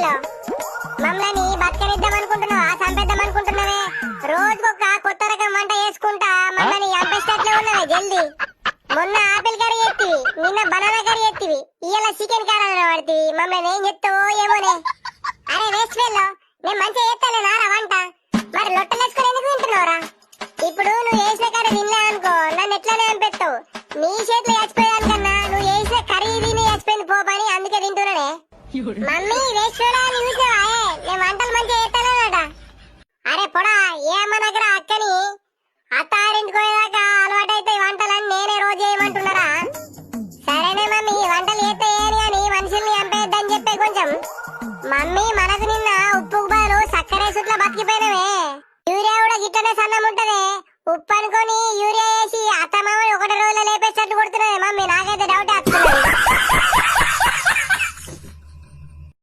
వేసుకెళ్ళో మమ్మల్ని బతకనిద్దాం అనుకుంటున్నావా చంపేద్దాం అనుకుంటున్నావే రోజుకొక కొత్త రకం వంట చేసుకుంటా మమ్మల్ని చంపేసేటట్లే ఉన్నవే జల్దీ మొన్న ఆపిల్ కర్రీ ఎత్తివి నిన్న బనానా కర్రీ ఎత్తివి ఇవాళ చికెన్ కర్రీ పడుతుంది మమ్మల్ని ఏం చెప్తావో ఏమోనే అరే వేస్ట్ ఫెల్లో నేను మంచిగా చేస్తాను రా వంట మరి లొట్టలేసుకుని ఎందుకు తింటున్నావురా ఇప్పుడు నువ్వు వేసిన కర్రీ తిన్నా అనుకో నన్ను ఎట్లానే అనిపెత్తావు నీ చేతులు చచ్చిపోయాను కన్నా నువ్వు వేసిన కర్రీ తిని చచ్చిపోయింది పోపని అందుకే తింటున్నానే మమ్మీ వేస్ట్ ఫెల్లో అని చూసావా నేను వంటలు మంచిగా చేస్తానట అరే పొడా ఏమన్నా దగ్గర అక్కని అత్తారింటికి పోయేదాకా అలవాటు